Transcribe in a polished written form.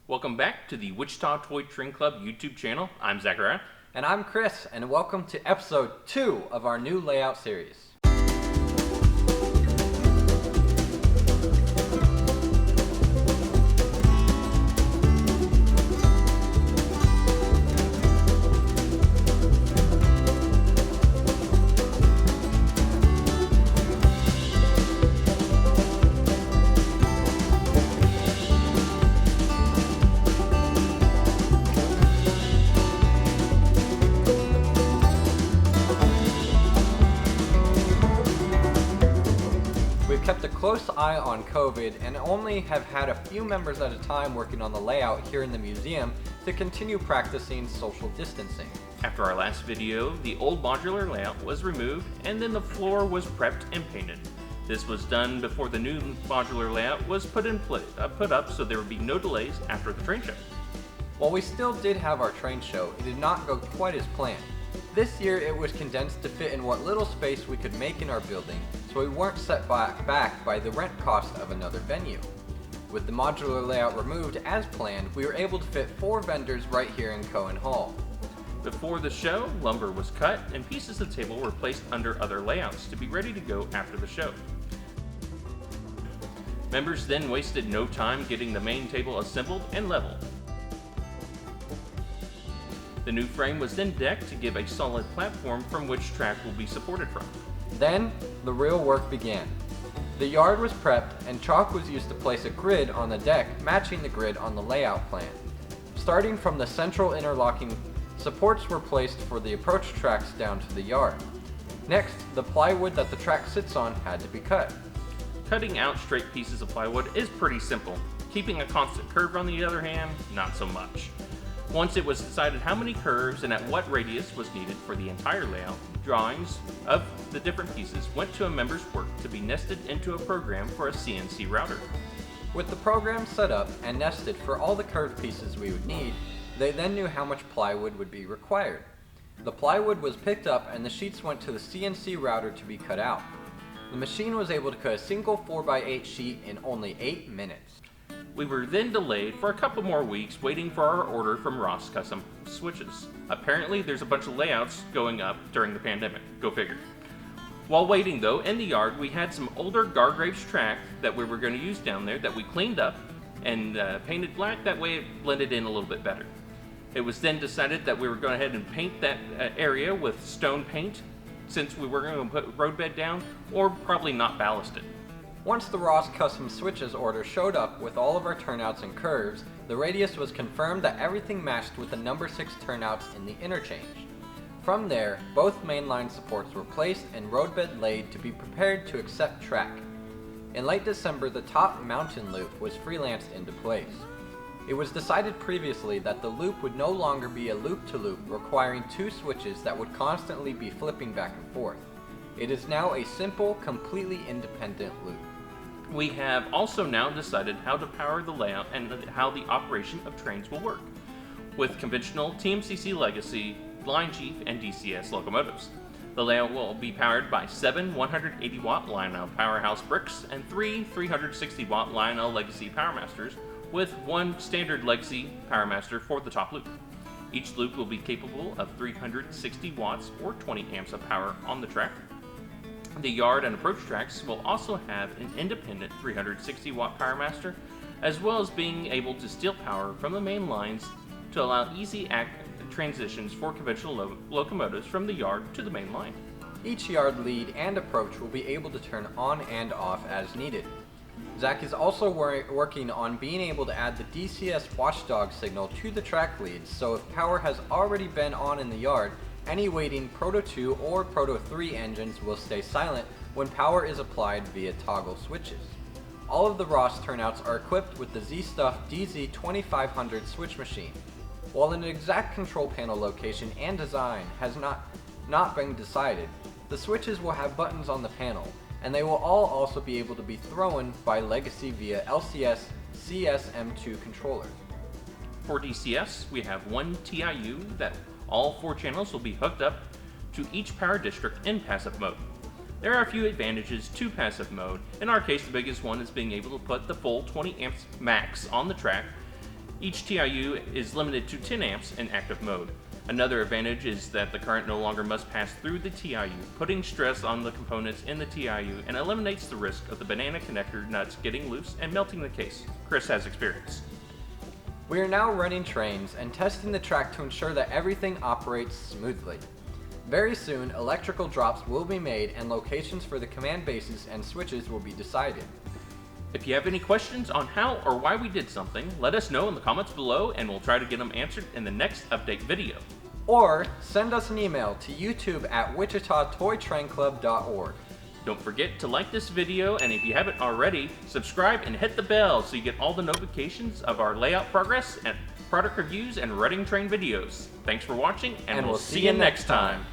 Welcome back to the Wichita Toy Train Club YouTube channel. I'm Zachariah. And I'm Chris, and welcome to episode 2 of our new layout series. Kept a close eye on COVID and only have had a few members at a time working on the layout here in the museum to continue practicing social distancing. After our last video, the old modular layout was removed and then the floor was prepped and painted. This was done before the new modular layout was put up so there would be no delays after the train show. While we still did have our train show, it did not go quite as planned. This year it was condensed to fit in what little space we could make in our building, so we weren't set back by the rent cost of another venue. With the modular layout removed as planned, we were able to fit 4 vendors right here in Cohen Hall. Before the show, lumber was cut and pieces of the table were placed under other layouts to be ready to go after the show. Members then wasted no time getting the main table assembled and leveled. The new frame was then decked to give a solid platform from which track will be supported from. Then, the real work began. The yard was prepped and chalk was used to place a grid on the deck matching the grid on the layout plan. Starting from the central interlocking, supports were placed for the approach tracks down to the yard. Next, the plywood that the track sits on had to be cut. Cutting out straight pieces of plywood is pretty simple. Keeping a constant curve on the other hand, not so much. Once it was decided how many curves and at what radius was needed for the entire layout, drawings of the different pieces went to a member's work to be nested into a program for a CNC router. With the program set up and nested for all the curved pieces we would need, they then knew how much plywood would be required. The plywood was picked up and the sheets went to the CNC router to be cut out. The machine was able to cut a single 4x8 sheet in only 8 minutes. We were then delayed for a couple more weeks waiting for our order from Ross Custom Switches. Apparently there's a bunch of layouts going up during the pandemic, go figure. While waiting though, in the yard we had some older Gargraves track that we were going to use down there that we cleaned up and painted black, that way it blended in a little bit better. It was then decided that we were going ahead and paint that area with stone paint since we were going to put roadbed down or probably not ballast it. Once the Ross Custom Switches order showed up with all of our turnouts and curves, the radius was confirmed that everything matched with the number 6 turnouts in the interchange. From there, both mainline supports were placed and roadbed laid to be prepared to accept track. In late December, the top mountain loop was freelanced into place. It was decided previously that the loop would no longer be a loop-to-loop requiring 2 switches that would constantly be flipping back and forth. It is now a simple, completely independent loop. We have also now decided how to power the layout and how the operation of trains will work, with conventional TMCC Legacy, Line Chief, and DCS locomotives. The layout will be powered by 7 180-watt Lionel Powerhouse bricks and 3 360-watt Lionel Legacy Powermasters, with 1 standard Legacy Powermaster for the top loop. Each loop will be capable of 360 watts or 20 amps of power on the track. The yard and approach tracks will also have an independent 360-watt Powermaster, as well as being able to steal power from the main lines to allow easy transitions for conventional locomotives from the yard to the main line. Each yard lead and approach will be able to turn on and off as needed. Zach is also working on being able to add the DCS watchdog signal to the track leads, so if power has already been on in the yard, any waiting Proto 2 or Proto 3 engines will stay silent when power is applied via toggle switches. All of the Ross turnouts are equipped with the Z-Stuff DZ2500 switch machine. While an exact control panel location and design has not been decided, the switches will have buttons on the panel, and they will all also be able to be thrown by Legacy via LCS CSM2 controllers. For DCS, we have 1 TIU that all 4 channels will be hooked up to each power district in passive mode. There are a few advantages to passive mode. In our case, the biggest one is being able to put the full 20 amps max on the track Each TIU is limited to 10 amps in active mode. Another advantage is that the current no longer must pass through the TIU, putting stress on the components in the TIU and eliminates the risk of the banana connector nuts getting loose and melting the case. Chris has experience. We are now running trains and testing the track to ensure that everything operates smoothly. Very soon, electrical drops will be made and locations for the command bases and switches will be decided. If you have any questions on how or why we did something, let us know in the comments below and we'll try to get them answered in the next update video. Or send us an email to youtube@wichitatoytrainclub.org. Don't forget to like this video, and if you haven't already, subscribe and hit the bell so you get all the notifications of our layout progress and product reviews and running train videos. Thanks for watching, and we'll see you next time.